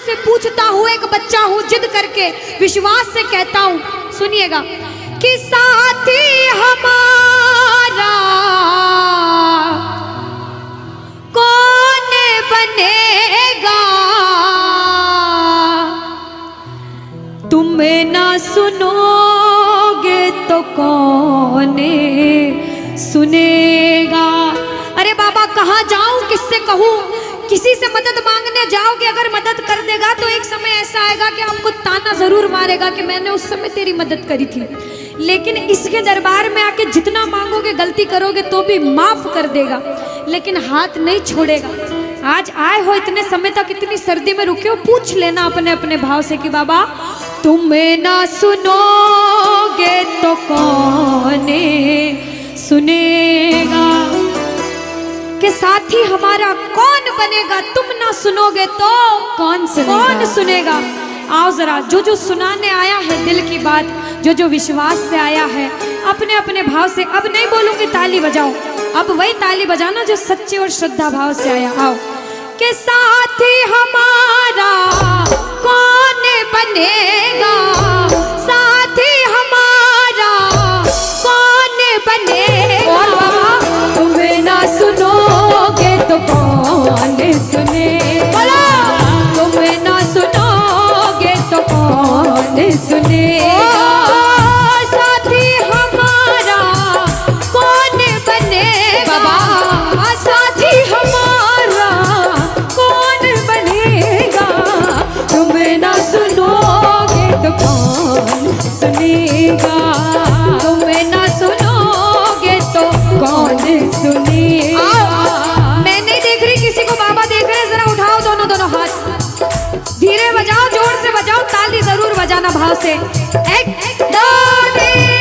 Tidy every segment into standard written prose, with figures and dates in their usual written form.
से पूछता हूँ, एक बच्चा हूँ, जिद करके विश्वास से कहता हूँ, सुनिएगा, कि साथी हमारा कौन बनेगा, तुम ना सुनोगे तो कौन सुनेगा। अरे बाबा कहाँ जाऊं, किससे कहूँ, किसी से मदद मांगने जाओगे, अगर मदद कर देगा तो एक समय ऐसा आएगा कि आपको ताना जरूर मारेगा कि मैंने उस समय तेरी मदद करी थी, लेकिन इसके दरबार में आके जितना मांगोगे, गलती करोगे तो भी माफ कर देगा, लेकिन हाथ नहीं छोड़ेगा। आज आए हो इतने समय तक, इतनी सर्दी में रुके हो, पूछ लेना अपने अपने भाव से कि बाबा तुम ना सुनोगे तो कौन सुनेगा, कि साथी हमारा कौन बनेगा, तुम ना सुनोगे तो कौन सुनेगा। आओ जरा, जो जो सुनाने आया है दिल की बात, जो जो विश्वास से आया है, अपने अपने भाव से, अब नहीं बोलूंगी ताली बजाओ, अब वही ताली बजाना जो सच्चे और श्रद्धा भाव से आया। आओ, कि साथी हमारा कौन बनेगा, साथी हमारा कौन बनेगा, और बाबा तुम्हें ना सुनोगे तो कौन सुनेगा, तुम्हें ना सुनोगे तो कौन सुनेगा, साथी हमारा कौन बनेगा, साथी हमारा कौन बनेगा, तुम्हें ना सुनोगे तो कौन सुनेगा, तुम्हें ना सुनोगे तो कौन सुनेगा। मैं नहीं देख रही किसी को, बाबा देख रहे हैं, जरा उठाओ दोनों दोनों हाथ, धीरे बजाओ, जोर से बजाओ, ताली जरूर बजाना भाव से। एक दो तीन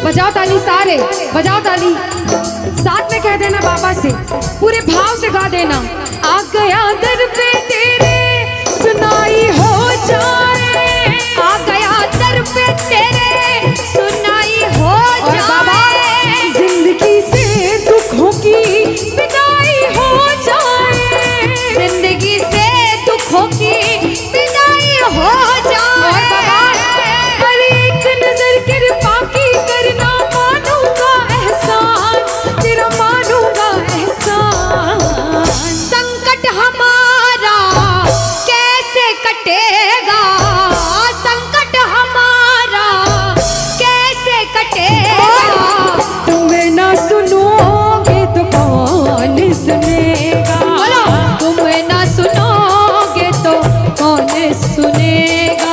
बजाओ ताली, सारे बजाओ ताली, साथ में कह देना बाबा से, पूरे भाव से गा देना। आ गया दर पे तेरे सुनाई हो जाए, आ गया दर पे तेरे सुनाई हो जाए, जिंदगी से दुखों की विदाई हो जाए, जिंदगी से दुखों की विदाई हो जाए, पर एक नजर कृपा की करना, मानूंगा एहसान तेरा, मानूंगा एहसान, संकट हमारा कैसे कटेगा, संकट हमारा कैसे कटेगा, तुम्हें ना सुनोगे तो कौन सुनेगा, तुम्हें ना सुनोगे तो कौन सुनेगा।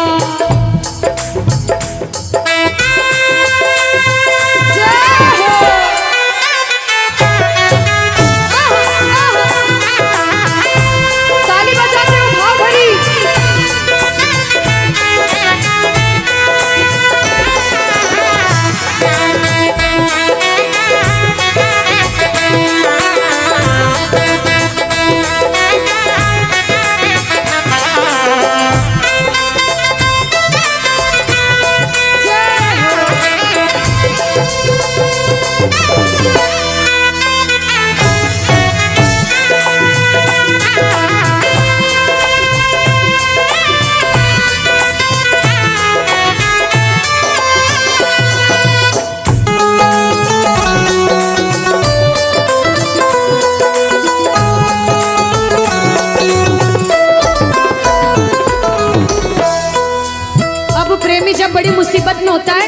जब बड़ी मुसीबत में होता है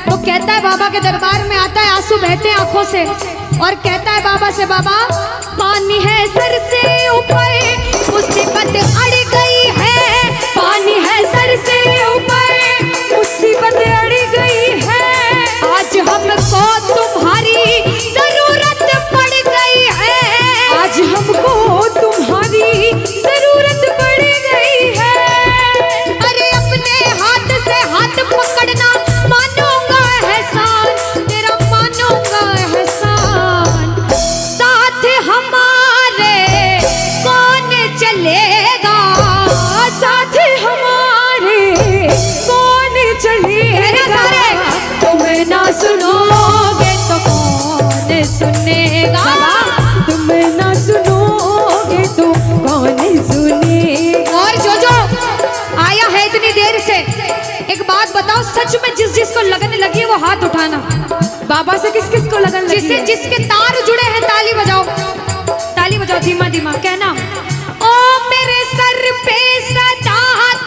तो कहता है, बाबा के दरबार में आता है, आंसू बहते हैं आंखों से, और कहता है बाबा से, बाबा पानी है सर से ऊपर, मुसीबत अड़ गई है, पानी है सर से ऊपर, सच में जिस जिसको लगन लगी है वो हाथ उठाना। बाबा से किस किस को लगन लगी जिससे है? जिसके तार जुड़े हैं ताली बजाओ, ताली बजाओ धीमा धीमा, कहना ओ मेरे सर पे सदा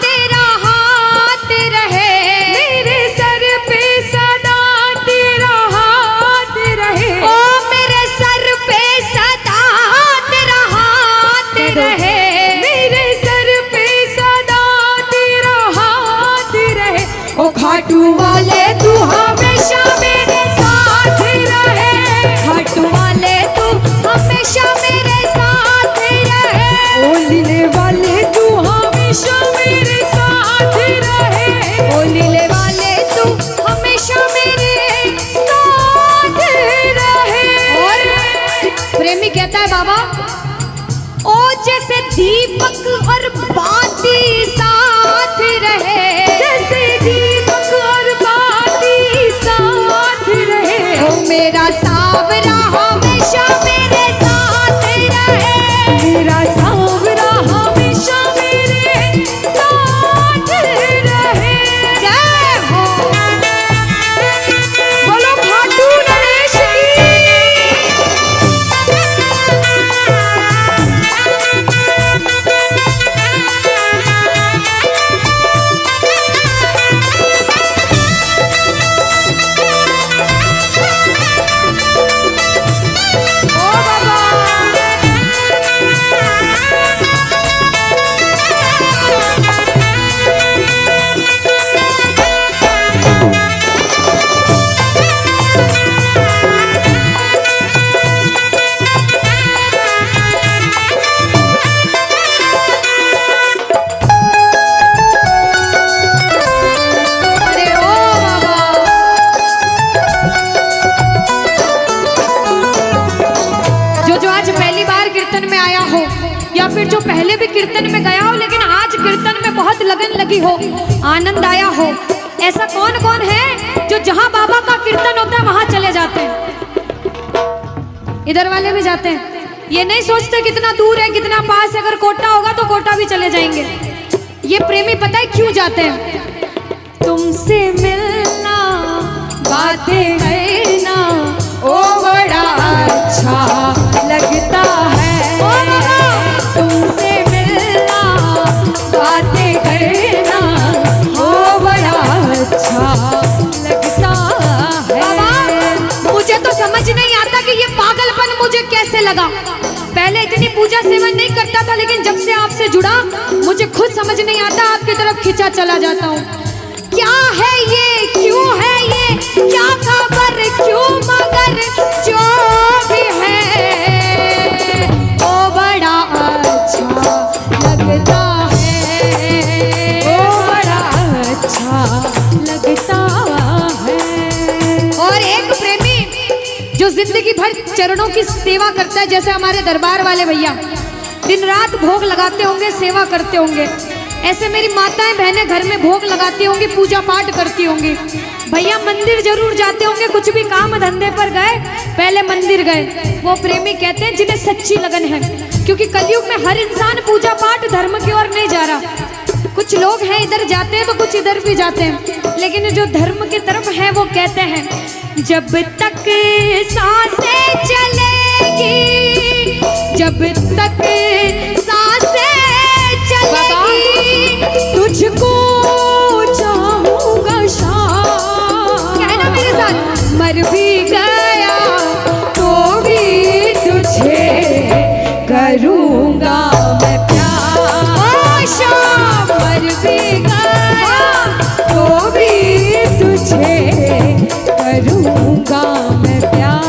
तेरा हाथ रहे, मेरे सर पे सदा तेरा हाथ रहे, ओ मेरे सर पे सदा तेरा हाथ रहे, मेरे सर पे सदा तेरा हाथ रहे। ओ खाटू वाले तू हमेशा मेरे साथ रहे, खाटू वाले तू हमेशा मेरे साथ रहे, ओ लीले वाले तू हमेशा मेरे साथ रहे, ओ लीले वाले तू हमेशा मेरे साथ रहे। और प्रेमी कहता है बाबा ओ जैसे दीपक और बाती साथ रहे, जैसे दीपक और बाती साथ रहे, ओ मेरा सावरा हमेशा मेरे साथ रहे, मेरा सांवरा हमेशा मेरे साथ रहे। जय हो। बोलो खाटू नरेश ओ बाबा अरे ओ बाबा जो आज पहली बार कीर्तन में आया हो या फिर जो पहले भी कीर्तन में गया हो लेकिन आज कीर्तन में बहुत लगन लगी हो, आनंद आया हो, ऐसा कौन कौन है जो जहां बाबा का कीर्तन होता है वहां चले जाते हैं? इधर वाले भी जाते हैं, ये नहीं सोचते कितना दूर है कितना पास है, अगर कोटा होगा तो कोटा भी चले जाएंगे। ये प्रेमी पता है क्यों जाते हैं? तुमसे मिलना बातें करना ओ बड़ा अच्छा लगता है, ओ बाबा तुमसे मिलना बातें करना ओ बड़ा अच्छा लगता है। बाबा मुझे तो समझ नहीं आता कि ये पागलपन मुझे कैसे लगा। पहले इतनी पूजा सेवन नहीं करता था लेकिन जब से आपसे जुड़ा मुझे खुद समझ नहीं आता, आपकी तरफ खिंचा चला जाता हूँ। क्या है ये, क्यों है ये, क्या खबर, क्यों मगर जो भी है ओ बड़ा अच्छा लगता है, ओ बड़ा अच्छा लगता है। और एक प्रेमी जो जिंदगी भर चरणों की सेवा करता है, जैसे हमारे दरबार वाले भैया दिन रात भोग लगाते होंगे, सेवा करते होंगे, ऐसे मेरी माताएं बहनें घर में भोग लगाती होंगी, पूजा पाठ करती होंगी। भैया मंदिर जरूर जाते होंगे, कुछ भी काम धंधे पर गए पहले मंदिर गए। वो प्रेमी कहते हैं जिन्हें सच्ची लगन है, क्योंकि कलयुग में हर इंसान पूजा पाठ धर्म की ओर नहीं जा रहा। कुछ लोग हैं इधर जाते हैं तो कुछ इधर भी जाते हैं, लेकिन जो धर्म की तरफ है वो कहते हैं जब तक सांसें चलेगी, जब तक सांसें चलेगी तुझको चाहूंगा शाम, कहना मेरे साथ, मर भी गया तो भी तुझे करूंगा मैं प्यार। ओ शाम मर भी गया तो भी तुझे करूंगा मैं प्यार।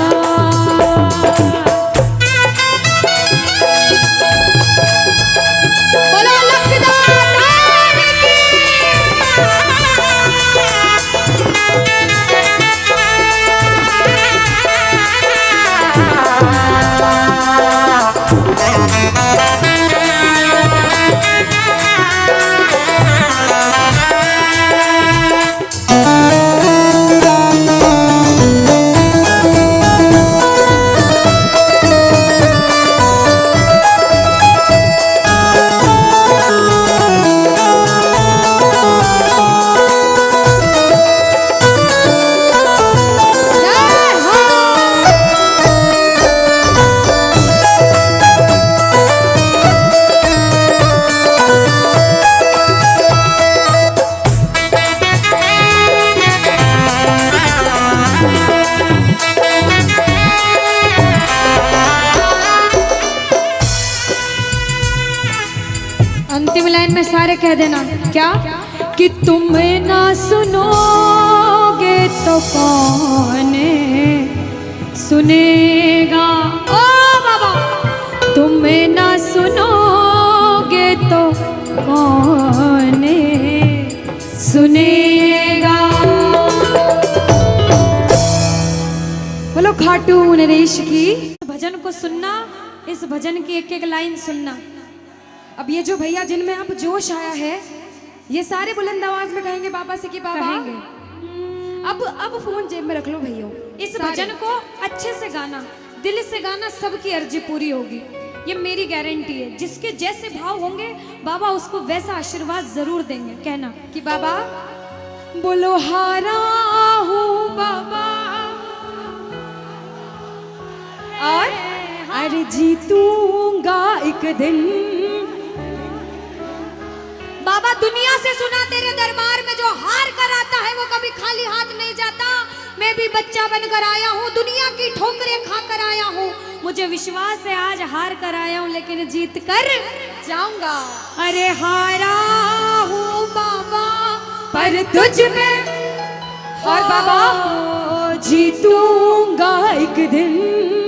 सारे कह देना क्या कि तुम ना सुनोगे तो कौन सुनेगा। ओ बाबा, तुम ना सुनोगे तो कौन सुनेगा। बोलो खाटू नरेश की। भजन को सुनना, इस भजन की एक एक लाइन सुनना। अब ये जो भैया जिनमें अब जोश आया है, ये सारे बुलंद आवाज में कहेंगे बाबा से कि बाबा अब फोन जेब में रख लो भैया। इस भजन को अच्छे से गाना, दिल से गाना, सबकी अर्जी पूरी होगी, ये मेरी गारंटी है। जिसके जैसे भाव होंगे बाबा उसको वैसा आशीर्वाद जरूर देंगे। कहना कि बाबा बोलो हारा हूँ बाबा और अरे जीतूंगा एक दिन। बाबा दुनिया से सुना तेरे दरबार में जो हार कर आता है वो कभी खाली हाथ नहीं जाता। मैं भी बच्चा बनकर आया हूँ, दुनिया की ठोकरें खाकर आया हूँ। मुझे विश्वास है आज हार कर आया हूँ लेकिन जीत कर जाऊंगा। अरे हारा हूँ बाबा पर तुझ में और बाबा जीतूंगा एक दिन।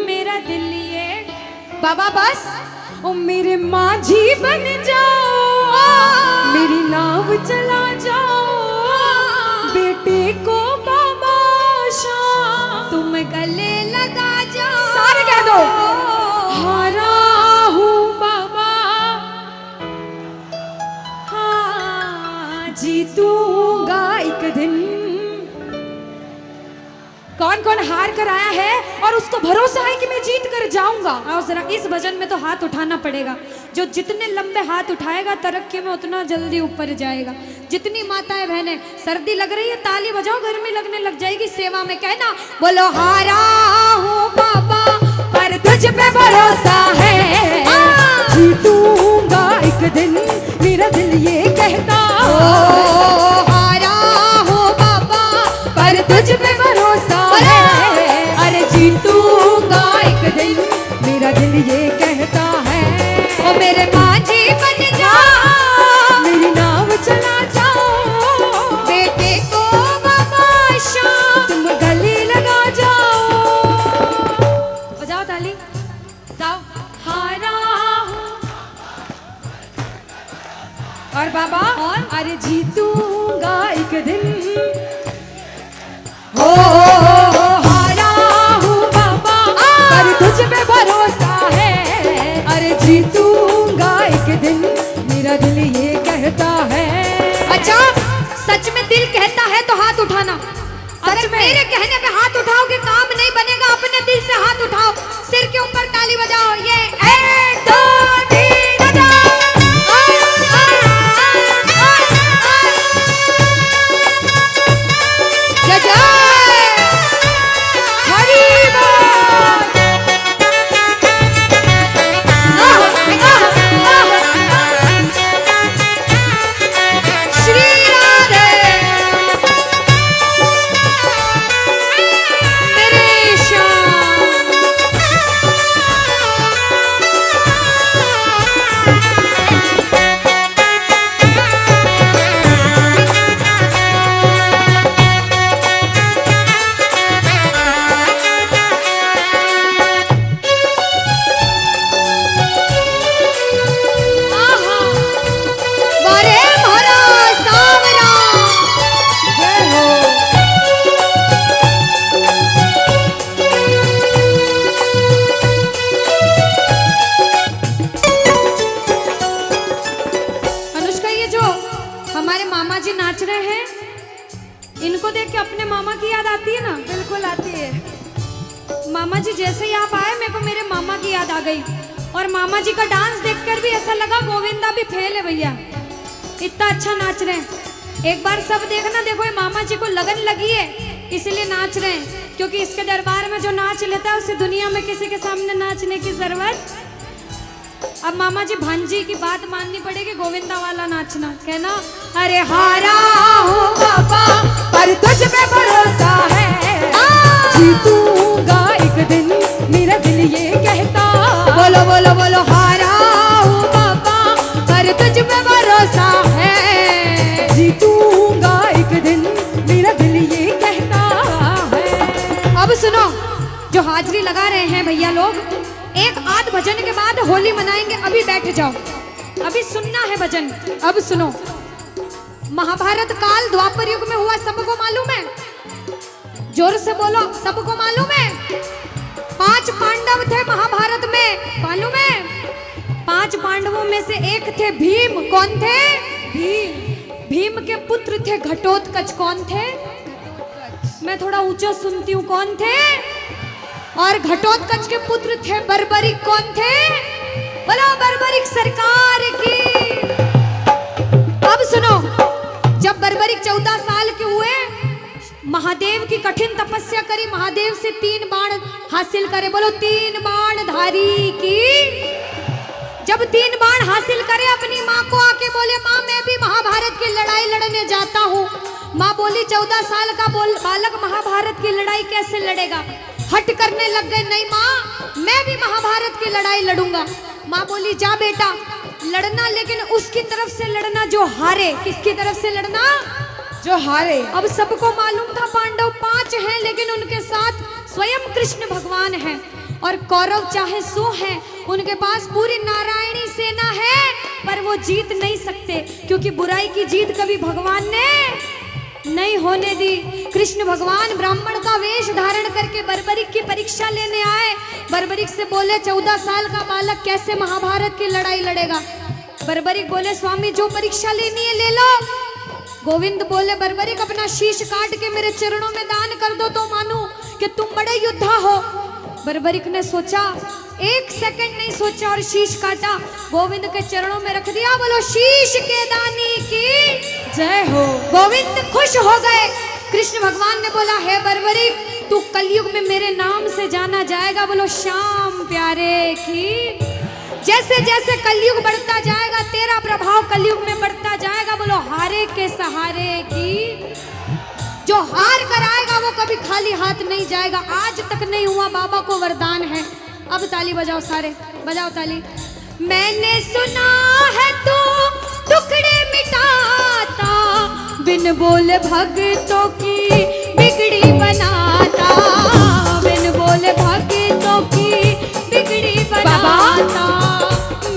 मेरा दिल ये बाबा बस ओ मेरे माझी बन जाओ, मेरी नाव चला जाओ, बेटे को बाबा शाम तुम गले लगा जाओ। सारे कह दो हारा हूँ बाबा, हाँ जीतूंगा एक दिन। कौन कौन हार कर आया है और उसको भरोसा है कि मैं जीत कर जाऊंगा। और जरा इस भजन में तो हाथ उठाना पड़ेगा। जो जितने लंबे हाथ उठाएगा तरक्की में उतना जल्दी ऊपर जाएगा। जितनी माताएं बहनें सर्दी लग रही है ताली बजाओ, गर्मी लगने लग जाएगी सेवा में। कहना बोलो हारा हूँ बाबा पर तुझ पे भरोसा है, जीतूंगा एक दिन मेरा दिल ये कहता। हारा हूँ बाबा पर तुझ पे भरोसा है, अरे जीतूंगा एक दिन मेरा दिल ये कहता है। ओ मेरे माझी बन जाओ, मेरी नाव चला जाओ, बेटे को बाबा शाम तुम गले लगा जाओ। बजाओ ताली जाओ। हारा और बाबा और अरे जीतूंगा एक दिन। हो हारा हूँ बाबा पर तुझ पे भरोसा है, अरे जीतूंगा एक दिन मेरा दिल ये कहता है। अच्छा सच में दिल कहता है तो हाथ उठाना। सच में मेरे कहने पे हाथ उठाओगे काम नहीं बनेगा। अपने दिल से हाथ उठाओ, सिर के ऊपर ताली बजाओ। ये 1 2 3 बजाओ। जय जय इनको देख के अपने मामा की याद आती है ना? बिल्कुल आती है। मामा जी जैसे ही आप आए मेरे को मेरे मामा की याद आ गई। और मामा जी का डांस देखकर भी ऐसा लगा गोविंदा भी फेल है भैया, इतना अच्छा नाच रहे हैं। एक बार सब देखना, देखो ये मामा जी को लगन लगी है इसलिए नाच रहे हैं, क्योंकि इसके दरबार में जो नाच लेता है उसे दुनिया में किसी के सामने नाचने की जरूरत। अब मामा जी भांजी की बात माननी पड़ेगी, गोविंदा वाला नाचना। कहना अरे हारा हूँ बाबा पर तुझ पे भरोसा है, जीतूंगा एक दिन मेरा दिल ये कहता। बोलो बोलो बोलो हारा हूँ बाबा पर तुझ पे भरोसा लगा रहे हैं भैया लोग, एक आध भजन के बाद होली मनाएंगे। अभी बैठ जाओ, अभी सुनना है भजन। अब सुनो, महाभारत काल द्वापर युग में हुआ, सबको मालूम है? जोर से बोलो, सबको मालूम है? 5 पांडव थे महाभारत में, मालूम है? 5 पांडवों में से एक थे भीम। कौन थे? भीम। भीम के पुत्र थे घटोत्कच। कौन थे? मैं थोड़ा ऊंचा सुनती हूँ। कौन थे? और घटोत्कच के पुत्र थे बर्बरिक। कौन थे? बोलो बर्बरिक सरकार की। अब सुनो, जब बर्बरिक 14 साल के हुए, महादेव की कठिन तपस्या करी, महादेव से 3 बाण हासिल करे। बोलो 3 बाण धारी की। जब 3 बाण हासिल करे, अपनी माँ को आके बोले, माँ मैं भी महाभारत की लड़ाई लड़ने जाता हूँ। माँ बोली 14 साल का बालक महाभारत की लड़ाई कैसे लड़ेगा? हट करने लग गए, नहीं माँ मैं भी महाभारत की लड़ाई लड़ूंगा। माँ बोली जा बेटा लड़ना, लेकिन उसकी तरफ से लड़ना जो हारे। किसकी तरफ से लड़ना? जो हारे। अब सबको मालूम था पांडव 5 हैं, लेकिन उनके साथ स्वयं कृष्ण भगवान हैं। और कौरव चाहे 100 हैं, उनके पास पूरी नारायणी सेना है, पर वो जीत नहीं सकते, क्योंकि बुराई की जीत कभी भगवान ने नहीं होने दी। कृष्ण भगवान ब्राह्मण का वेश धारण करके बर्बरिक की परीक्षा लेने आए। बर्बरिक से बोले 14 साल का बालक कैसे महाभारत की लड़ाई लड़ेगा? बर्बरिक बोले स्वामी जो परीक्षा लेनी है ले लो। गोविंद बोले बर्बरिक अपना शीश काट के मेरे चरणों में दान कर दो तो मानूं कि तुम बड़े योद्धा हो। बर्बरिक ने सोचा, 1 सेकंड नहीं सोचा और शीश काटा, गोविंद के चरणों में रख दिया। बोलो शीश के दानी की जय हो। गोविंद खुश हो गए। कृष्ण भगवान ने बोला हे बर्बरिक तू कलयुग में मेरे नाम से जाना जाएगा। बोलो श्याम प्यारे की। जैसे जैसे कलयुग बढ़ता जाएगा तेरा प्रभाव कलयुग में बढ़ता जाएगा। बोलो हारे के सहारे की। जो हार कर आएगा वो कभी खाली हाथ नहीं जाएगा। आज तक नहीं हुआ, बाबा को वरदान है। अब ताली बजाओ, सारे बजाओ ताली। मैंने सुना है तू टुकड़े मिटाता, बिन बोले भक्तों की बिगड़ी बनाता, बिन बोले भक्तों की बिगड़ी बनाता।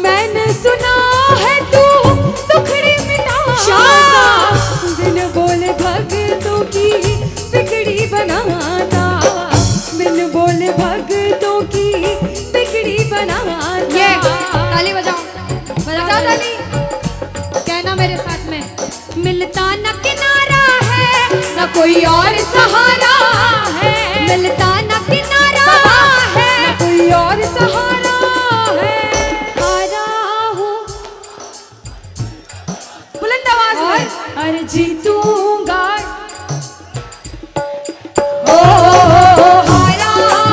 मैंने सुना है तू टुकड़े मिटाता, बिन बोले भक्तों की बिगड़ी बनाता, बिन बोले भक्तों की बिगड़ी बनाता। ये ताली बजाओ, बजाओ ताली। कहना मेरे साथ में, मिलता न किनारा है न कोई और सहारा है, मिलता न किनारा है न कोई और सहारा है। हारा हूँ बुलंद आवाज में, अरे जीतूंगा। हारा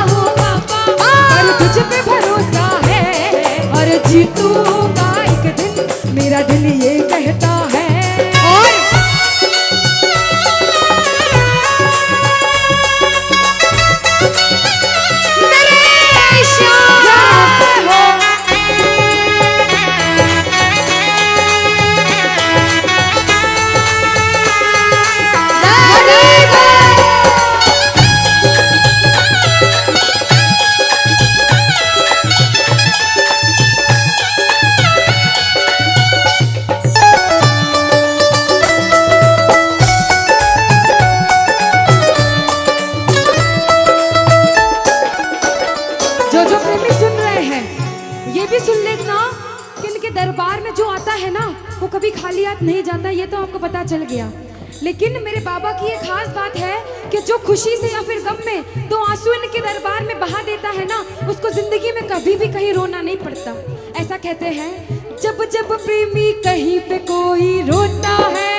हूँ बाबा, और तुझ पे भरोसा है, और जीतूंगा एक दिन, मेरा दिल ये कहता है। और मेरे श्याम हो। जो जो प्रेमी सुन रहे हैं ये भी सुन लेना कि इनके दरबार में जो आता है ना वो कभी खाली हाथ नहीं जाता। ये तो आपको पता चल गया। लेकिन मेरे बाबा की एक खास बात है कि जो खुशी से या फिर गम में 2 आंसू इनके दरबार में बहा देता है ना, उसको जिंदगी में कभी भी कहीं रोना नहीं पड़ता। ऐसा कहते हैं, जब जब प्रेमी कहीं पे कोई रोता है,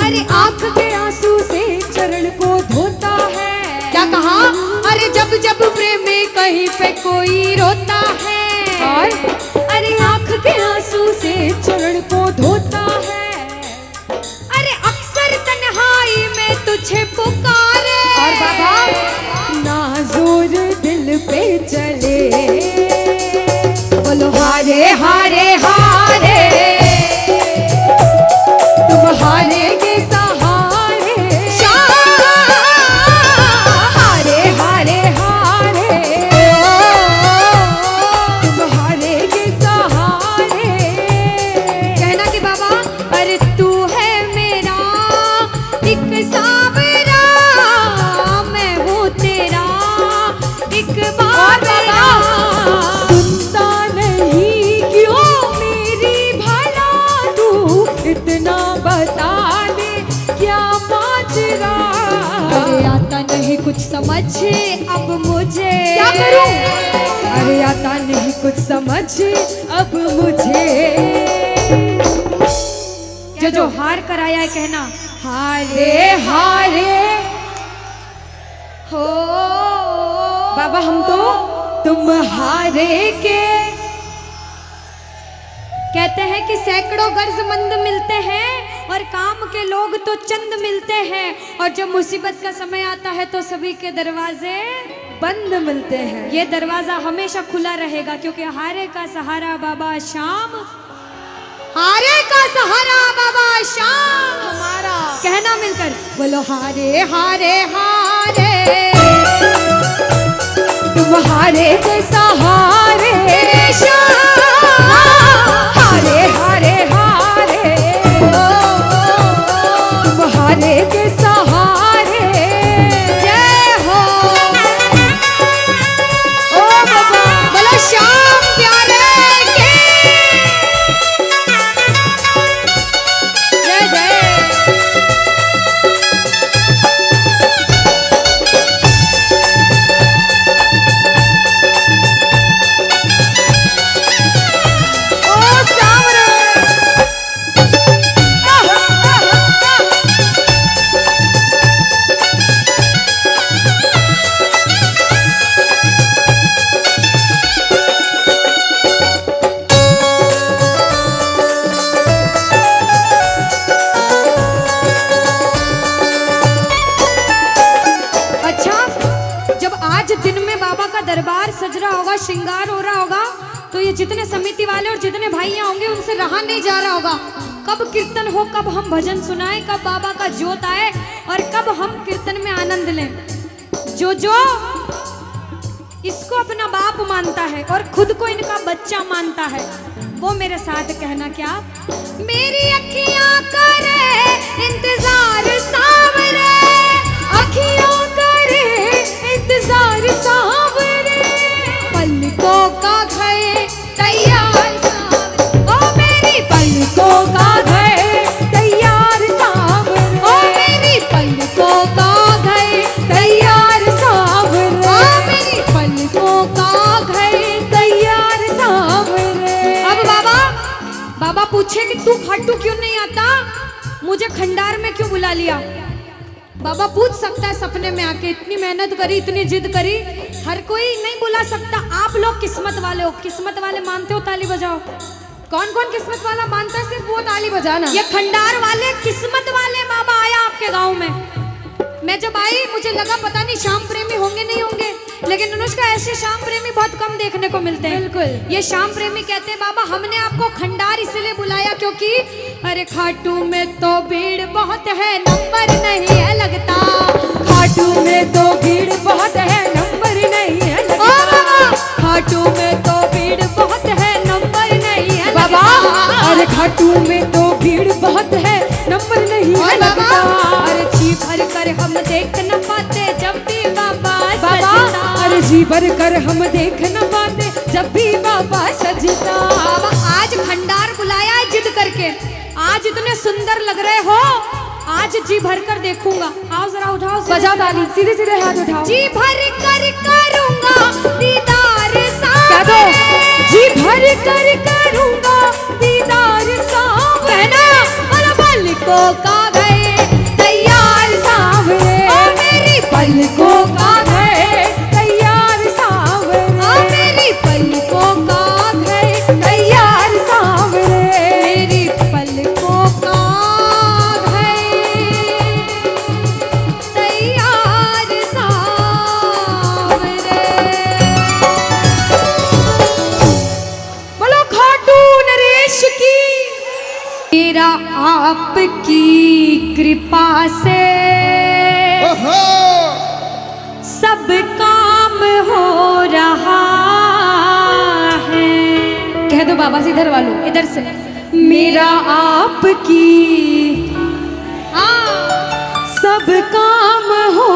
अरे आंख के आंसू से चरण को धोता है। क्या कहा? अरे जब जब प्रेमी कहीं पे कोई रोता है, और अरे आंख के आंसू से चरण को धोता है। अरे अक्सर तन्हाई में तुझे पुकारे। और बाबा नाज़ुर दिल पे चले, बोलो हारे हारे हारे, तुम हारेगे सहारे। हारे हारे हारे, नहीं कुछ समझ अब मुझे, क्या करूं? अरे आता नहीं कुछ समझ अब मुझे। जो हार कर आया है कहना हारे हारे हो बाबा, हम तो तुम हारे के। कहते हैं कि सैकड़ों गर्जमंद मिलते हैं और काम के लोग तो चंद मिलते हैं, और जब मुसीबत का समय आता है तो सभी के दरवाजे बंद मिलते हैं। ये दरवाजा हमेशा खुला रहेगा, क्योंकि हारे का सहारा बाबा शाम, हारे का सहारा बाबा शाम हमारा। कहना मिलकर बोलो हारे हारे हारे, तुम हारे के सहारे शाम, हारे हारे हारे, तुम हारे के सहारे। जय हो ओ बाबा, बोलो शाम प्यारे के जय जय। दरबार सज रहा होगा, श्रृंगार हो रहा होगा, तो ये जितने समिति वाले और जितने भाइयां होंगे उनसे रहा नहीं जा रहा होगा। कब कीर्तन हो, कब हम भजन सुनाएं, कब बाबा का जोत आए और कब हम कीर्तन में आनंद लें। जो इसको अपना बाप मानता है और खुद को इनका बच्चा मानता है, वो मेरे साथ कहना क्या, मेरी अखियां करे इंतजार सावरे, अखियां करे इंतजार सावरे, पलकों का घर तैयार सावरे, ओ मेरी पलकों का घर तैयार सावरे, ओ मेरी पलकों का घर तैयार सावरे, ओ मेरी पलकों का घर तैयार सावरे। अब बाबा पूछे कि तू खाटू क्यों नहीं आता, मुझे खंडार में क्यों बुला लिया। बाबा पूछ सकता है सपने में आके, इतनी मेहनत करी, इतनी जिद करी, हर कोई नहीं बुला सकता। आप लोग किस्मत वाले हो, किस्मत वाले मानते हो, ताली बजाओ। कौन कौन किस्मत वाला मानता है, सिर्फ वो ताली बजाना। ये खंडार वाले किस्मत वाले बाबा आया आपके गांव में। मैं जब आई मुझे लगा पता नहीं श्याम प्रेमी होंगे नहीं होंगे, लेकिन अनुष्का ऐसे श्याम प्रेमी बहुत कम देखने को मिलते हैं। बिल्कुल। ये श्याम प्रेमी कहते हैं बाबा हमने आपको खंडार इसलिए बुलाया क्योंकि अरे खाटू में तो भीड़ बहुत है, नंबर नहीं है लगता, खाटू में तो भीड़ बहुत है, नंबर नहीं है लगता, खाटू में तो भीड़ बहुत है, नंबर नहीं है बाबा, अरे खाटू में तो भीड़ बहुत है, नंबर नहीं है लगता, अरे जी भर कर हम देख न पाते जब भी बाबा सजता, अरे जी भर कर हम देख न पाते जब भी बाबा सजता। बाबा आज खंडार बुलाया है जिद करके, आज इतने सुंदर लग रहे हो, आज जी भर कर देखूंगा। आओ जरा उठाओ, बजाओ ताली, सीधे सीधे हाथ उठाओ। जी भर कर करूंगा दीदार क्या दो, जी भर कर करूंगा दीदार सावरे, कहना और पलकों का घर तैयार सावरे, ओ मेरी पलकों का घर तैयार सावरे, ओ मेरी पलकों का घर तैयार सावरे, मेरी पलकों का घर तैयार सावरे। बोलो खाटू नरेश की। मेरा आपकी कृपा से सब काम हो रहा है। कह दो बाबा से, इधर वालों, इधर से, मेरा आपकी सब काम हो।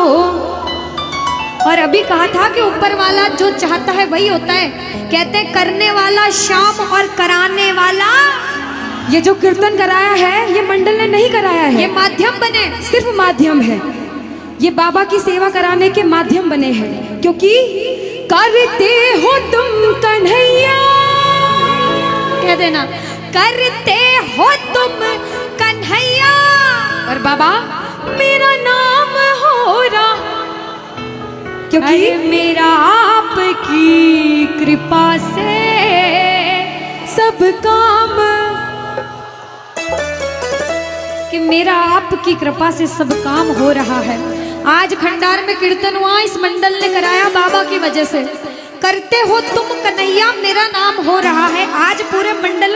और अभी कहा था कि ऊपर वाला जो चाहता है वही होता है। कहते हैं करने वाला श्याम और कराने वाला, ये जो कीर्तन कराया है ये मंडल ने नहीं कराया है, ये माध्यम बने, सिर्फ माध्यम है। ये बाबा की सेवा कराने के माध्यम बने हैं, क्योंकि करते हो तुम कन्हैया, कह देना करते हो तुम कन्हैया, और बाबा मेरा नाम हो रहा, क्योंकि अरे मेरा आपकी कृपा से सब काम, कि मेरा आपकी कृपा से सब काम हो रहा है। आज खंडार में कीर्तन हुआ, इस मंडल ने कराया बाबा की वजह से। करते हो तुम कन्हैया, मेरा नाम हो रहा है। आज पूरे मंडल,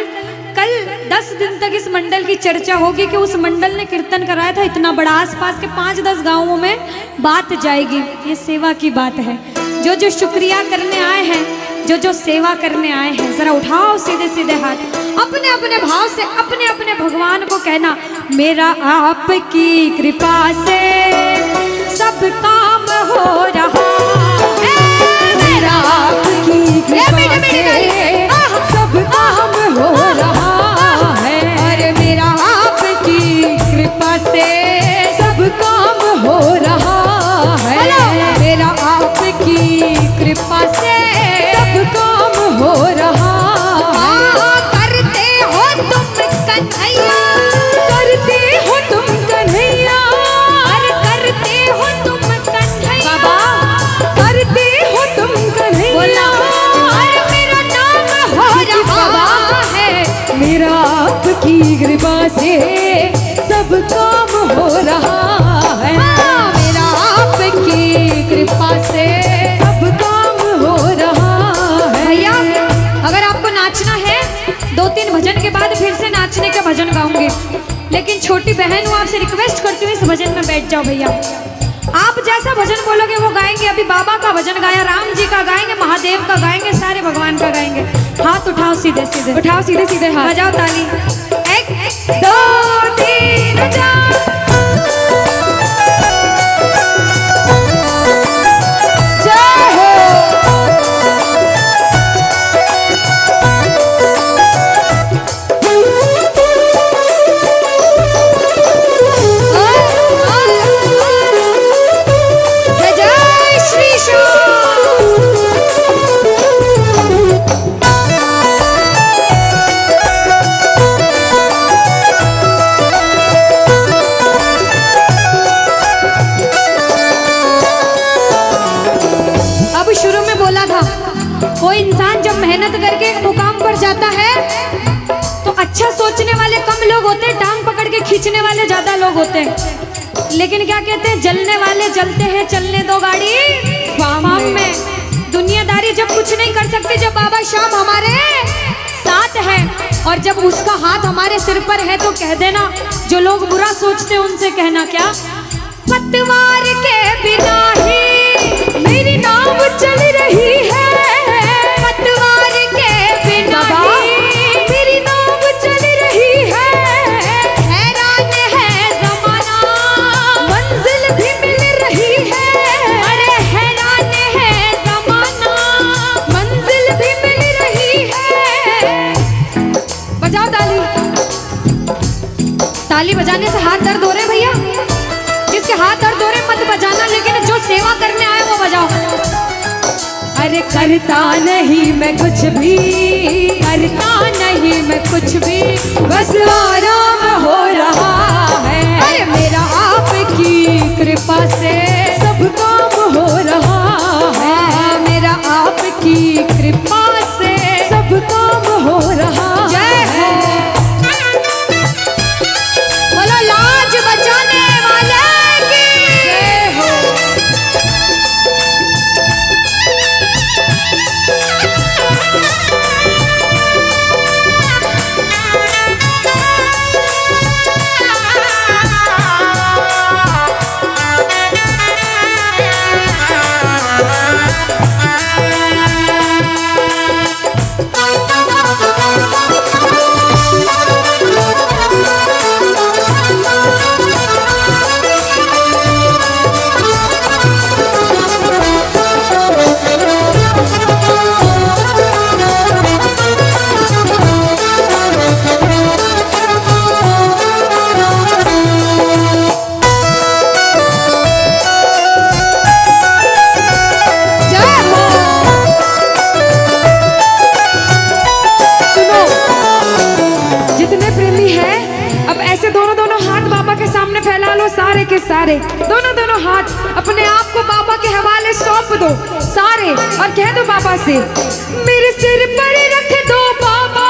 कल 10 दिन तक इस मंडल की चर्चा होगी कि उस मंडल ने कीर्तन कराया था इतना बड़ा, आसपास के 5-10 गांवों में बात जाएगी। ये सेवा की बात है। जो जो शुक्रिया करने आए हैं, जो जो सेवा करने आए हैं, जरा उठाओ सीधे सीधे हाथ, अपने अपने भाव से अपने अपने भगवान को कहना, मेरा आपकी कृपा से सब काम हो रहा है, मेरा आपकी कृपा से सब काम हो रहा है, अरे मेरा आपकी कृपा से सब काम हो रहा है, मेरा आपकी कृपा से सब काम हो रहा है। करते हो तुम कन्हैया, करते हो तुम कन्हैया, अरे करते हो तुम कन्हैया, बाबा करते हो तुम कन्हैया, बोला अरे मेरा नाम हो रहा है, मेरा आपकी कृपा से सब काम हो रहा है, मेरा आपकी कृपा से सब काम हो रहा है। भैया अगर आपको नाचना है, 2-3 भजन के बाद फिर से नाचने का भजन गाऊंगी, लेकिन छोटी बहन हूँ, आपसे रिक्वेस्ट करती हूँ इस भजन में बैठ जाओ भैया। आप जैसा भजन बोलोगे वो गाएंगे। अभी बाबा का भजन गाया, राम जी का गाएंगे, महादेव का गाएंगे, सारे भगवान का गाएंगे। हाथ उठाओ सीधे सीधे, उठाओ सीधे सीधे हाथ, बजाओ ताली, 1 2 3 4। जय हो। जय श्री श्याम। अब शुरू में बोला था, कोई इंसान जब मेहनत करके एक मुकाम पर जाता है तो अच्छा सोचने वाले कम लोग होते हैं, टांग पकड़ के खींचने वाले ज्यादा लोग होते हैं। लेकिन क्या कहते हैं, जलने वाले जलते हैं, चलने दो गाड़ी फार्म में। दुनियादारी जब कुछ नहीं कर सकती, जब बाबा श्याम हमारे साथ है और जब उसका हाथ हमारे सिर पर है, तो कह देना, जो लोग बुरा सोचते हैं उनसे कहना क्या, पतवार के बिना ही मेरी नाव चल रही है, पतवार के बिना ही मेरी नाव चल रही है, हैरान है जमाना, मंजिल भी मिल रही है, अरे हैरान है जमाना, मंजिल भी मिल रही है। बजाओ ताली। ताली बजाने से हाथ दर्द हो रहे भैया, जिसके हाथ दर्द हो रहे मत बजाना, लेकिन जो सेवा करने आए वो बजाओ। अरे करता नहीं मैं कुछ भी, करता नहीं मैं कुछ भी, बस आराम हो रहा है, अरे मेरा आपकी कृपा से सब काम हो रहा है, मेरा आपकी कृपा से सब काम हो रहा जय हो। बोलो लाज बचाने वाले की जय हो। सारे, दोनों दोनों हाथ अपने आप को बाबा के हवाले सौंप दो सारे, और कह दो बाबा से, मेरे सिर पर रख दो बाबा,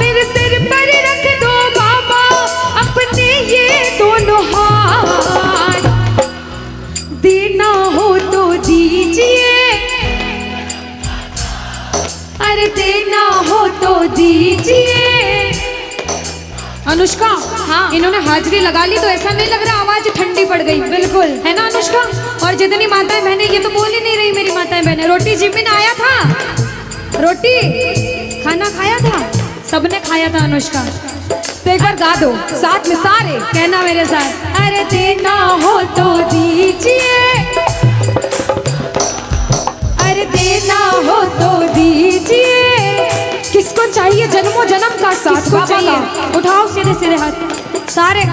मेरे सिर पर रख दो बाबा अपने ये दोनों हाथ, देना हो तो दीजिए, अरे देना हो तो दीजिए। अनुष्का, हाँ, इन्होंने हाजिरी लगा ली तो ऐसा नहीं लग रहा आवाज ठंडी पड़ गई? बिल्कुल, है ना अनुष्का? और जितनी माताएं बहनें, ये तो बोल ही नहीं रही मेरी माताएं बहनें। रोटी जिमिन आया था, रोटी खाना खाया था, सबने खाया था अनुष्का। तो एक बार गा दो साथ में सारे, कहना मेरे साथ, अरे देना हो तो दीजिए, अरे देना हो तो दीजिए। किसको चाहिए जन्मों जन्म का साथ? किसको चाहिए? उठाओ सीधे सीधे हाथ सारे।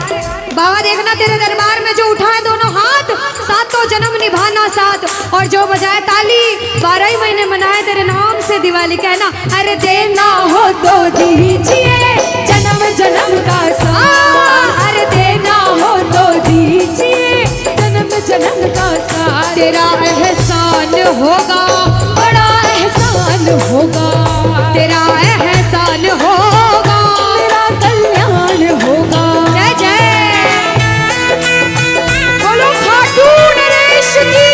बाबा देखना तेरे दरबार में जो उठाए दोनों हाथ, सातों जन्म निभाना साथ, और जो बजाए ताली 12 ही महीने मनाए तेरे नाम से दिवाली। कहना, अरे देना हो तो दीजिए जन्म जन्म का साथ, अरे देना हो तो दीजिए जन्म जन्म का साथ। तेरा एहसान होगा, बड़ा एहसान होगा, तेरा एहसान होगा, तेरा कल्याण होगा। जय जय बोलो खाटू नरेश की।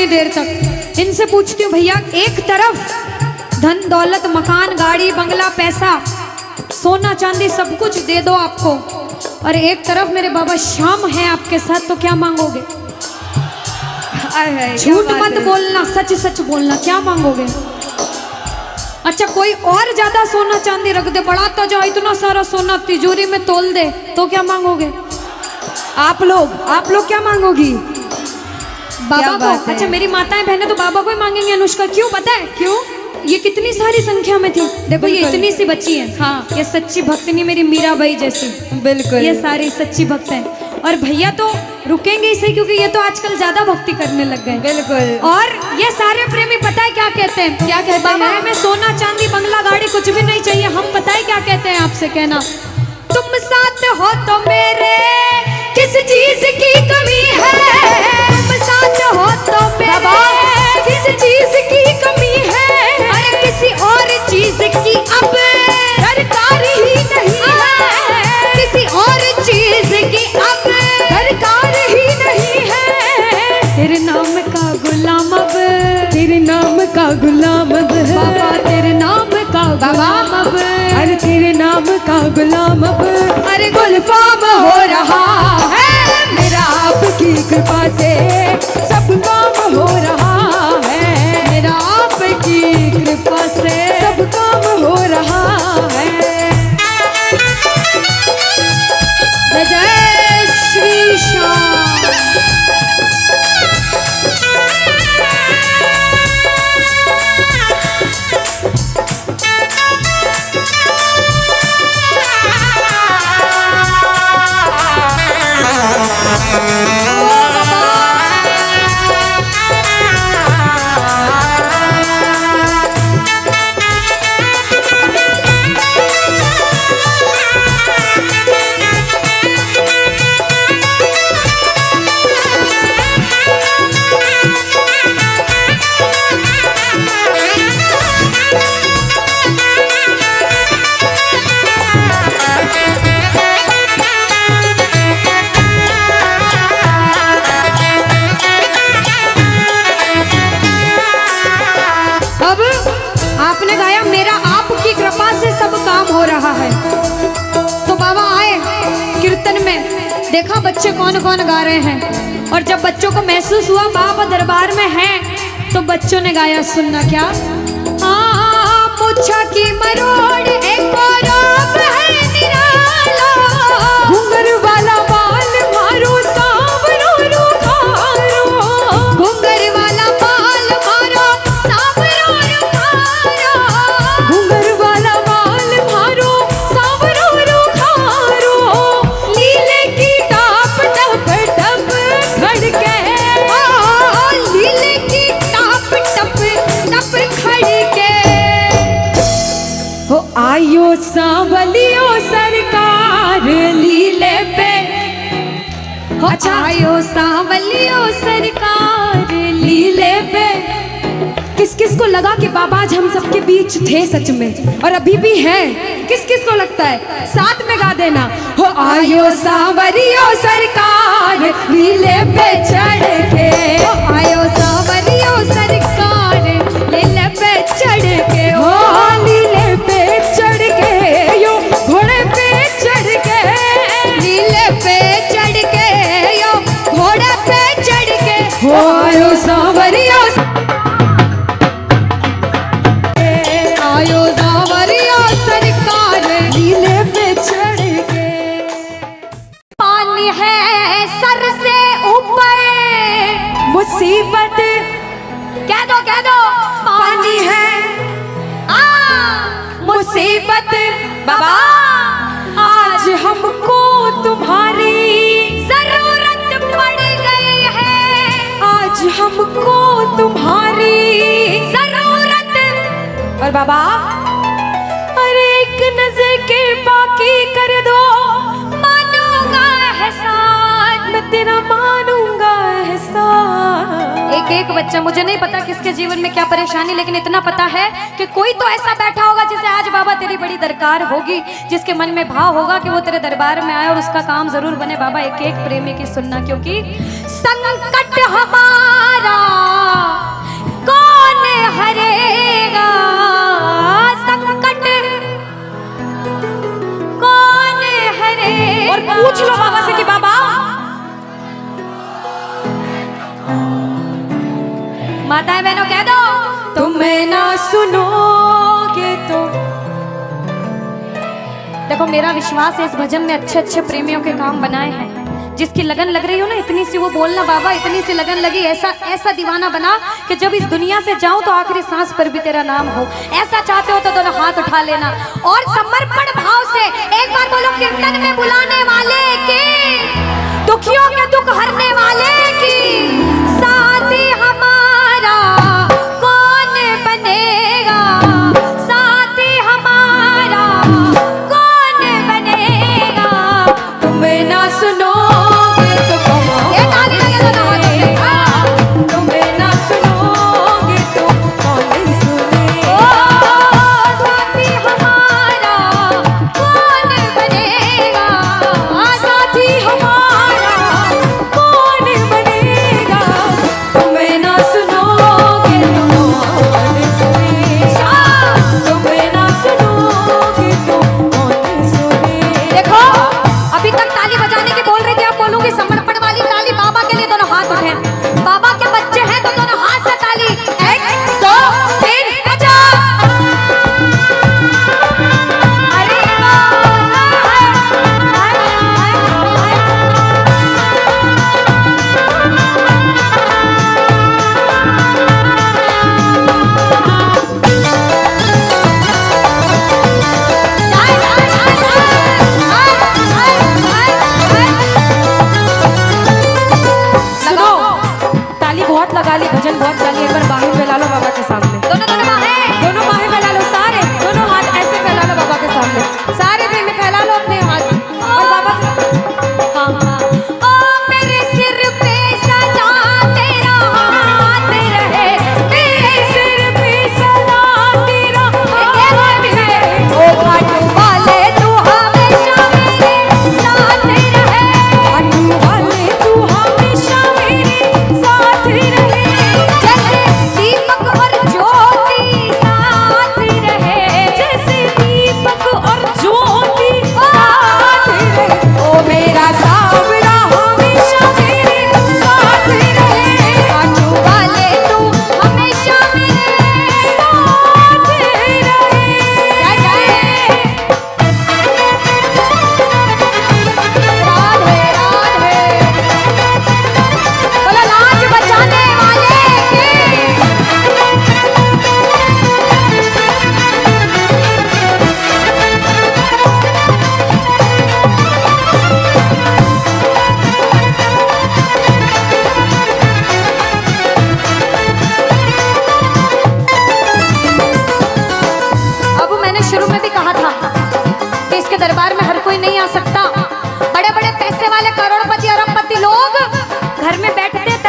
देर तक इनसे पूछती हूँ, भैया एक तरफ धन दौलत मकान गाड़ी बंगला पैसा सोना चांदी सब कुछ दे दो आपको, और एक तरफ मेरे बाबा श्याम है आपके साथ, तो क्या मांगोगे? झूठ मत बोलना, सच सच बोलना, क्या मांगोगे? अच्छा कोई और ज्यादा सोना चांदी रख दे, बढ़ाता जाओ इतना सारा सोना तिजोरी में तोल दे, तो क्या मांगोगे? आप लोग क्या मांगोगी? बाबा को। अच्छा मेरी माताएं बहनें तो बाबा को ही मांगेंगे अनुष्का, क्यों पता है? क्यों? ये कितनी सारी संख्या में थी, देखो ये इतनी सी बच्ची है, हाँ ये सच्ची भक्तनी मेरी मीराबाई जैसी, बिल्कुल ये सारी सच्ची भक्त हैं। और भैया तो रुकेंगे ही सही, क्योंकि ये तो आजकल ज्यादा भक्ति करने लग गए। बिल्कुल। और ये सारे प्रेमी पता है क्या कहते हैं? क्या कहते हैं? बाबा हमें सोना चांदी बंगला गाड़ी कुछ भी नहीं चाहिए, हम पता है क्या कहते हैं आपसे? कहना, तुम साथ हो तो मेरे किस चीज की कमी है, तुम साथ हो तो मेरे किस चीज की कमी है, अरे किसी और चीज की अब दरकार ही नहीं है, किसी और चीज की अब दरकार ही नहीं है। तेरे नाम का गुलाम अब, तेरे नाम का गुलाम अब बाबा, तेरे नाम का गुलाम अब, अरे तेरे नाम का गुलाम अब, अरे गुलफाम हो रहा है मेरा आपकी कृपा से, सब काम हो रहा है मेरा आपकी कृपा से, सब काम हो रहा है। जय श्री श्याम। देखा बच्चे कौन कौन गा रहे हैं, और जब बच्चों को महसूस हुआ बाबा दरबार में हैं, तो बच्चों ने गाया, सुनना क्या। मुच्छा की मरोड़ एक और है निराला, घुंघर वाला बाल मारो सांवरो रुखारो, घुंघर वाला बाल मारो सांवरो रुखारो, घुंघर वाला बाल मारो सांवरो रुखारो, लीले की टाप टप टप खड़के, लीले की टाप टप टप खड़के, हो आयो सांवलियो सरकार लीले पे। अच्छा, आयो सांवलियो सरकार लीले पे। किस किस को लगा कि बाबा आज हम सबके बीच थे सच में, और अभी भी हैं? किस किस को लगता है? साथ में गा देना, हो आयो सांवरियो सरकार लीले पे चढ़ के, आयो सांवरियो सरकार लीले पे चढ़ के, हो लीले पे चढ़ के, यो घोड़े पे चढ़ के, लीले पे चढ़ के, यो घोड़े पे चढ़ के, हो आयो सांवरियो आयो सांवरियो सरकार लीले पे चढ़ के। पानी है सर से ऊपर, मुसीबत कह दो पानी है, मुसीबत बाबा आज हमको तुम्हारी जरूरत पड़ गई है, आज हमको तुम्हारी जरूरत। और बाबा अरे एक नजर के बाकी कर दो, मानूंगा एहसान, मैं तेरा मानूंगा एहसान। एक एक बच्चा, मुझे नहीं पता किसके जीवन में क्या परेशानी, लेकिन इतना पता है कि कोई तो ऐसा बैठा होगा जिसे आज बाबा तेरी बड़ी दरकार होगी, जिसके मन में भाव होगा कि वो तेरे दरबार में आए और उसका काम जरूर बने। बाबा एक एक प्रेमी की सुनना, क्योंकि संकट हमारा कौन हरेगा, संकट कौन हरेगा। और पूछ लो बाबा से कि बाबा माताएं बहनों कह दो, तुम्हें ना सुनोगे तो। देखो मेरा विश्वास है इस भजन में अच्छे अच्छे प्रेमियों के काम बनाए हैं। जिसकी लगन लग रही हो ना, इतनी सी वो बोलना बाबा, इतनी सी लगन लगी, ऐसा ऐसा दीवाना बना कि जब इस दुनिया से जाऊं तो आखिरी सांस पर भी तेरा नाम हो। ऐसा चाहते हो तो दोनों हाथ उठा लेना और समर्पण भाव से एक बार बोलो, कीर्तन में बुलाने वाले की, दुखियों के दुख हरने वाले की, साथी हमारा कौन बनेगा, साथी हमारा कौन बनेगा। तुम्हें ना सुनो ये ताली लगे दोनों हाथों से। तुम्हें ना सुनोगे तो कौन सुने। ओ साथी हमारा कौन बनेगा, साथी हमारा कौन बनेगा, तुम्हें ना सुनोगे तो कौन सुनेगा, तुम्हें ना सुनोगे तो कौन सुनेगा। देखो अभी तक ताली बजाने की बोल रही थी, अब बोलूंगी समर्पण वाली ताली। बाबा के लिए दोनों हाथ उठे, बाबा के बच्चे हैं तो दोनों हाथ से ताली। 1 2 3 बजा। अरे सुनो, ताली बहुत लगा ली, भजन बहुत गा ली, एक बार बाहें फैला लो बाबा के सामने। दोनों दोनों बाहें, दोनों बाहें फैला लो, सारे दोनों हाथ ऐसे फैला लो बाबा के सामने, सारे प्रेमी फैला लो अपने हाथ और बाबा से हाँ हाँ। ओ मेरे सिर पे सदा तेरा हाथ रहे, मेरे सिर पे सदा तेरा हाथ रहे। ओ घाट वाले तू हमेशा मेरे साथ रहे, घाट वाले तू हमेशा मेरे साथ रहे। जैसे दीपक और ज्योति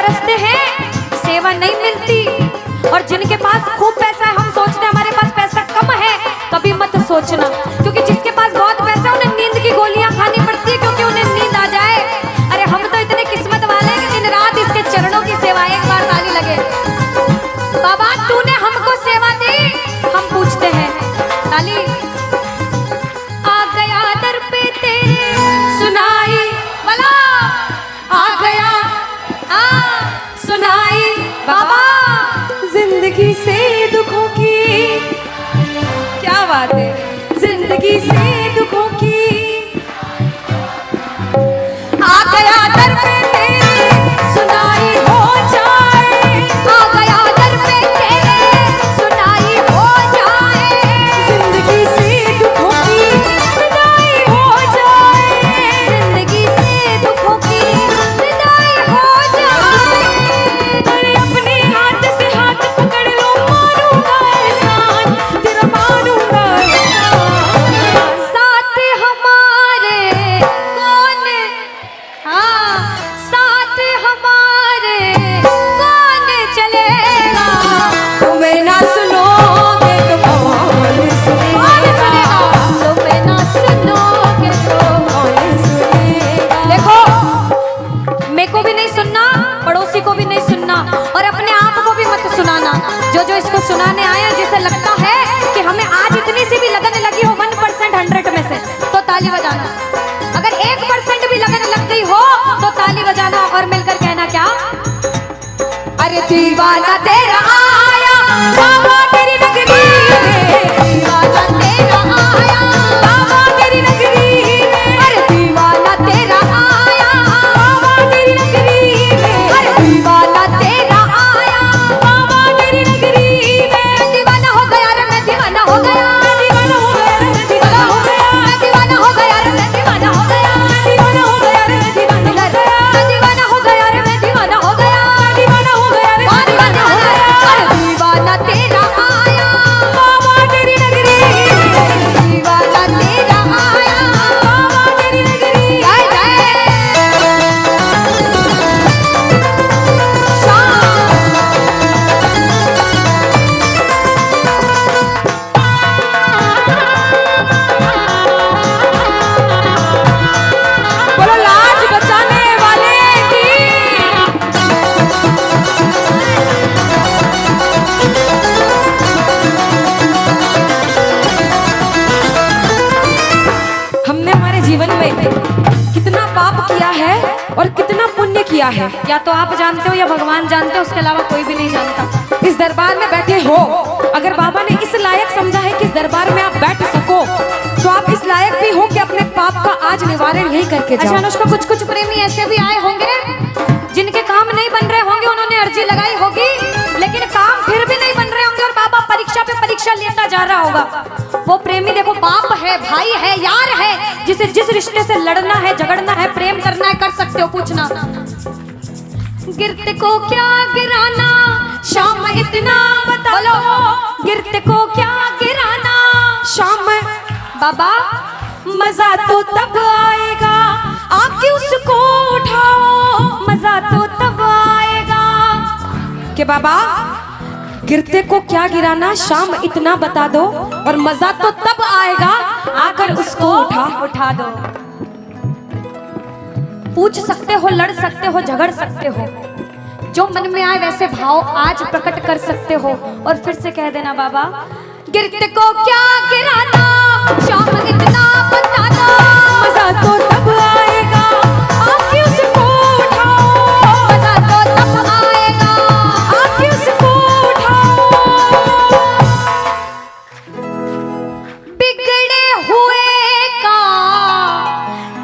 तरसते हैं, सेवा नहीं मिलती। और जिनके पास खूब पैसा है, हम सोचते हैं हमारे पास पैसा कम है, कभी मत सोचना, क्योंकि जिसके पास बहुत पैसा है उन्हें नींद की गोलियां खानी पड़ती है, क्योंकि उन्हें नींद आ जाए। अरे हम तो इतने किस्मत वाले हैं कि दिन रात इसके चरणों की सेवा, एक बार ताली लगे। बाबा तूने हमको सेवा दी, हम पूछते हैं ताली। आ गया दर पे तेरे सुनाई वाला, आ गया सुनाई बाबा जिंदगी से दुखों की, क्या बात है, जिंदगी से दुखों की, आ गया दर पे तेरे सुनाई हो जाए, आ गया दर पे तेरे सुनाई हो जाए, जिंदगी से दुखों की विदाई हो जाए, जिंदगी से दुखों की विदाई हो जाए। अरे अपने हाथ से हाथ पकड़ लो, मारूंगा एहसान, तेरा मारूंगा एहसान। साथ हमारे कौन, हाँ साथ हमारे कौन चलेगा, तुम्हें ना सुनोगे तो कौन सुनेगा, तुम्हें ना सुनोगे तो। कौन सुनेगा। देखो, मेरे को भी नहीं सुनना, पड़ोसी को भी नहीं सुनना, और अपने आप को भी मत सुनाना। जो इसको सुनाने आए, जिसे लगता है कि हमें आज इतनी सी भी लगन लगी हो 1% 100 में से, तो ताली बजाना। अगर 1% भी लगन लग गई हो तो ताली बजाना और मिलकर कहना क्या, अरे दीवाना तेरा आया बाबा तेरी नगरी में, दीवाना तेरा आया बाबा तेरी नगरी में, अरे दीवाना तेरा आया बाबा तेरी नगरी में, अरे दीवाना तेरा आया बाबा तेरी नगरी में। दीवाना हो गया रे मैं, दीवाना हो गया, दीवाना हो गया रे मैं, दीवाना हो गया, दीवाना हो गया रे मैं, दीवाना हो गया, दीवाना हो गया रे मैं, दीवाना हो गया, दीवाना हो गया रे मैं, दीवाना हो गया, दीवाना हो गया रे मैं, दीवाना हो गया। अरे दीवाना तेरा आया बाबा तेरी नगरी में, दीवाना तेरा आया बाबा तेरी नगरी। जय जय बोलो लाज बचाने वाले की। हमने हमारे जीवन में कितना पाप किया है और कितना पुण्य किया है, या तो आप जानते हो या भगवान जानते हो, उसके अलावा कोई भी नहीं जानता। इस दरबार में बैठे हो, अगर बाबा ने इस लायक समझा है कि इस दरबार में आप बैठ सको, तो आप इस लायक भी हो कि अपने पाप का आज निवारण यही करके जाओ। अच्छा अनुष्का, कुछ प्रेमी ऐसे भी आए होंगे जिनके काम नहीं बन रहे होंगे, उन्होंने अर्जी लगाई होगी, लेकिन काम फिर भी नहीं बन रहे होंगे, और बाबा परीक्षा पे परीक्षा लेता जा रहा होगा। वो प्रेमी देखो, बाप है, भाई है, यार है, जिसे जिस रिश्ते से लड़ना है, झगड़ना है, प्रेम करना है, कर सकते हो। पूछना गिरते को क्या गिराना, शाम इतना बता लो, गिरते को क्या गिराना शाम बाबा, मजा तो तब आएगा आके उसको उठाओ, मजा तो तब आएगा कि बाबा गिरते को क्या गिराना, शाम इतना बता दो, और मजा तो तब आएगा आकर उसको उठा दो। पूछ सकते हो, लड़ सकते हो, झगड़ सकते हो, जो मन में आए वैसे भाव आज प्रकट कर सकते हो, और फिर से कह देना बाबा, गिरते को क्या गिराना, शाम इतना बता दो, मजा तो तब आएगा आके उसको उठाओ, मजा तो तब आएगा आके उसको उठाओ। बिगड़े हुए का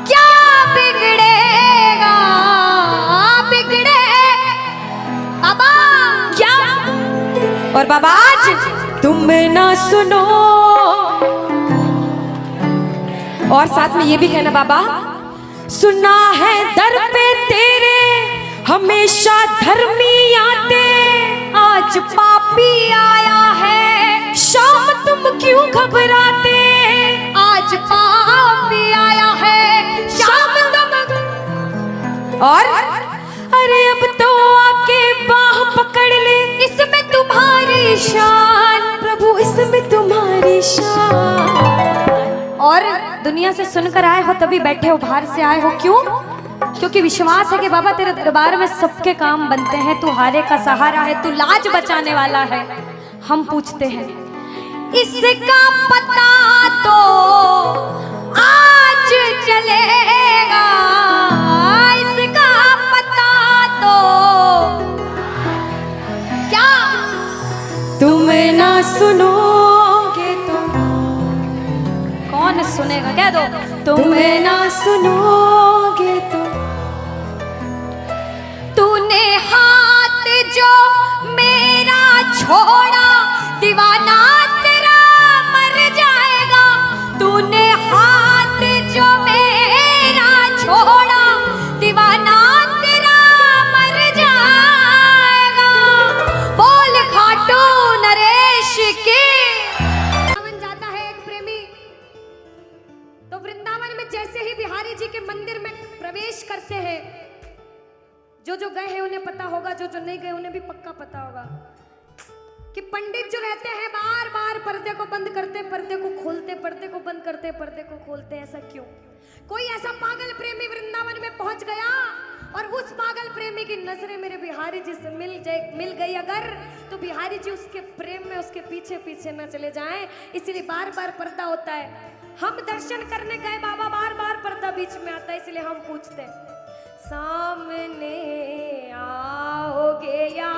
क्या बिगड़ेगा, बिगड़े बाबा क्या। और बाबा आज तुम ना सुनो, और साथ में ये भी कहना बाबा, सुना है दर पे तेरे हमेशा धर्मी आते, आज पापी आया है, शाम तुम क्यों घबराते, आज पापी आया है, शाम तुम। और अरे अब तो और दुनिया से सुनकर आए हो तभी बैठे हो, बाहर से आए हो क्यों? क्योंकि विश्वास है कि बाबा तेरे दरबार में सबके काम बनते हैं, तू हारे का सहारा है, तू लाज बचाने वाला है। हम पूछते हैं इसका पता तो आज चलेगा, इसका पता तो क्या तुम ना सुनोगे तो कौन सुनेगा? कह दो तुम ना सुनोगे तो तूने हाथ जो मेरा छोड़ा दीवाना तेरा मर जाएगा, तूने हाथ जो मेरा छोड़ा दीवाना तेरा मर जाएगा। बोल खाटू नरेश की। वृंदावन जाता है एक प्रेमी, तो वृंदावन में जैसे ही बिहारी जी के मंदिर में प्रवेश करते हैं, जो गए हैं उन्हें पता होगा, जो नहीं गए उन्हें भी पक्का पता होगा कि पंडित जो रहते हैं बार बार पर्दे को बंद करते, पर्दे को खोलते, पर्दे को बंद करते, पर्दे को खोलते। ऐसा क्यों? कोई ऐसा पागल प्रेमी वृंदावन में पहुंच गया और उस पागल प्रेमी की नजरें मेरे बिहारी जी से मिल गई अगर, तो बिहारी जी उसके प्रेम में उसके पीछे पीछे न चले जाएं, इसलिए बार बार पर्दा होता है। हम दर्शन करने गए बाबा, बार बार पर्दा बीच में आता है, इसलिए हम पूछते हैं सामने आओगे या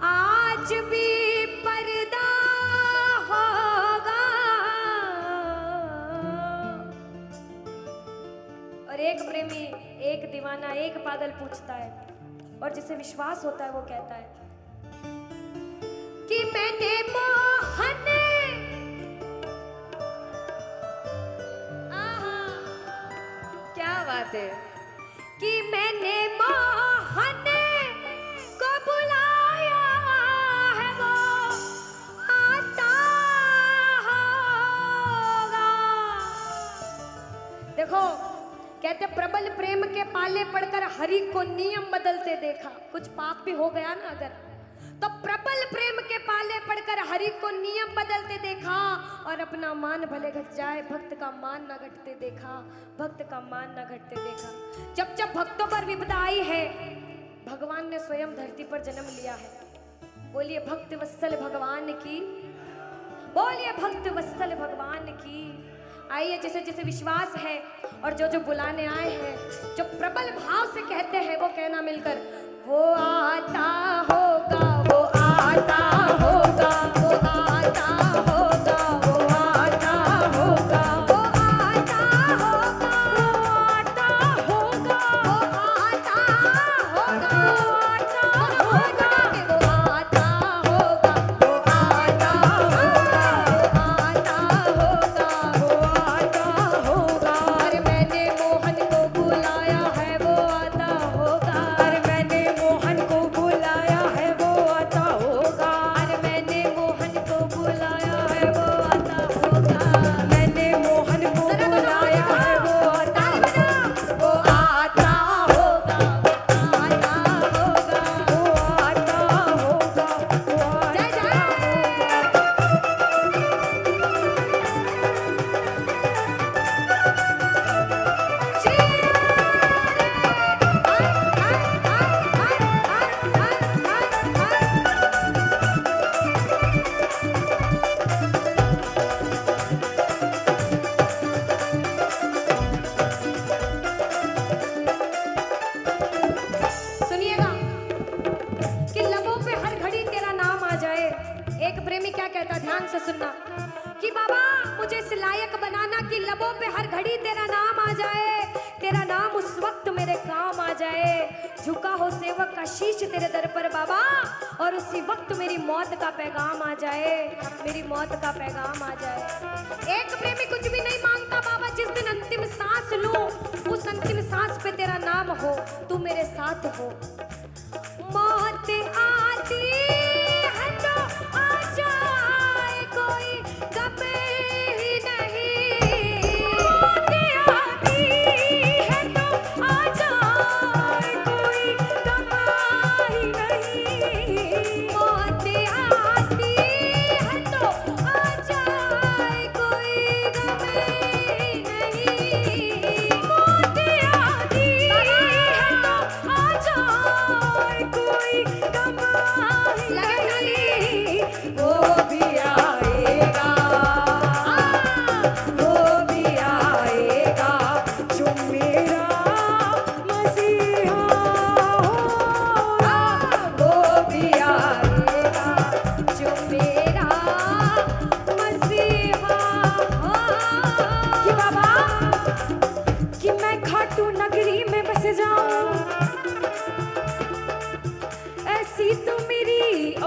आज भी पर्दा होगा? और एक प्रेमी, एक दीवाना, एक पागल पूछता है, और जिसे विश्वास होता है वो कहता है कि मैंने मोहन, क्या बात है, कि मैंने मोहन को बुलाया है, वो आता होगा। देखो कहते प्रबल प्रेम के पाले पड़कर हरि को नियम बदलते देखा। कुछ पाप भी हो गया ना अगर, तो प्रबल प्रेम के पाले पड़कर हरि को नियम बदलते देखा, और अपना मान भले घट जाए भक्त का मान न घटते देखा, भक्त का मान न घटते देखा। जब जब भक्तों पर विपदा आई है, भगवान ने स्वयं धरती पर जन्म लिया है। बोलिए भक्त वत्सल भगवान की, बोलिए भक्त वत्सल भगवान की। आइए जिसे जिसे विश्वास है और जो बुलाने आए हैं, जो प्रबल भाव से कहते हैं, वो कहना मिलकर, वो आता होगा, वो आता होगा, वो आता होगा, वो आता होगा, वो आता होगा, वो आता होगा, वो आता होगा, वो आता होगा, वो आता होगा, वो आता होगा, वो आता होगा। अरे मैंने मोहन को बुलाया है, वो आता होगा। अरे मैंने मोहन को बुलाया है, वो आता होगा। अरे मैंने मोहन को बुलाया है, वो आता होगा। मैंने मोहन को बुलाया है, वो आता होगा, वो आता होगा, वो आता होगा, वो आता होगा, वो आता होगा। सुनिएगा कि लबों पे हर घड़ी तेरा नाम आ जाए। एक प्रेमी क्या कहता, ध्यान से सुनना, कि बाबा मुझे इस लायक बनाना कि लबों पे हर घड़ी तेरा नाम आ जाए, तेरा नाम उस वक्त मेरे काम आ जाए। झुका हो सेवक का शीश तेरे दर पर बाबा, और उसी वक्त मेरी मौत का पैगाम आ जाए, मेरी मौत का पैगाम आ जाए। एक प्रेमी कुछ भी नहीं मांगता बाबा, जिस दिन अंतिम सांस लूं उस अंतिम सांस पे तेरा नाम हो, तू मेरे साथ हो। मौत आती है तो आ जाए, कोई गम ही नहीं। मौत आती है तो आ जाए, कोई गम ही नहीं। मौत आती है तो आ जाए, कोई गम ही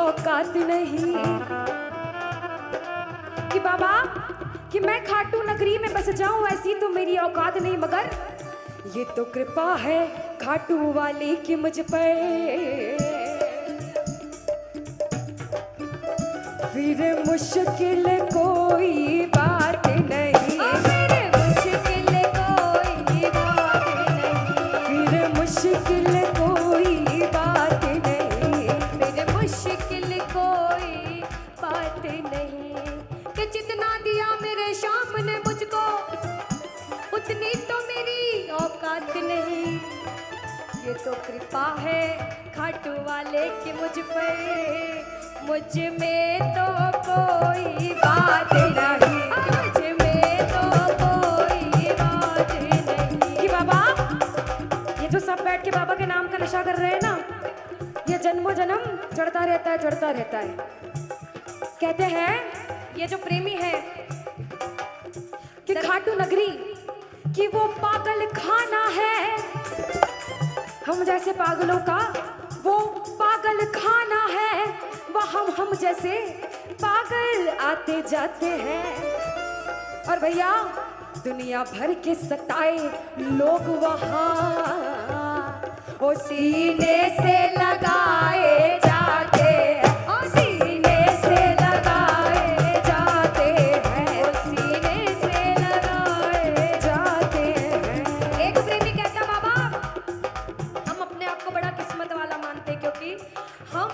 औकात नहीं कि बाबा कि मैं खाटू नगरी में बस जाऊं, ऐसी तो मेरी औकात नहीं, मगर ये तो कृपा है खाटू वाले की मुझ पर। फिर मुश्किल कोई बात नहीं, फिर मुश्किल कोई बात नहीं, फिर मुश्किल कोई बात नहीं, फिर मुश्किल कोई बात नहीं कि जितना दिया मेरे शाम ने मुझको उतनी तो मेरी औकात नहीं। ये तो कृपा है खाटू वाले की मुझ पर, मुझ में तो कोई बात नहीं, मुझ में तो कोई बात नहीं कि बाबा ये जो सब बैठ के बाबा के नाम का नशा कर रहे हैं ना, ये जन्मों जन्म चढ़ता रहता है, चढ़ता रहता है। कहते हैं ये जो प्रेमी है कि खाटू नगरी कि वो पागल खाना है, हम जैसे पागलों का वो पागल खाना है, वहाँ हम जैसे पागल आते जाते हैं। और भैया दुनिया भर के सताए लोग वहाँ ओ सीने से लगाए जाते हैं, ओ सीने से लगाए जाते हैं, ओ सीने से लगाए जाते हैं। एक प्रेमी कहता बाबा हम अपने आप को बड़ा किस्मत वाला मानते क्योंकि हम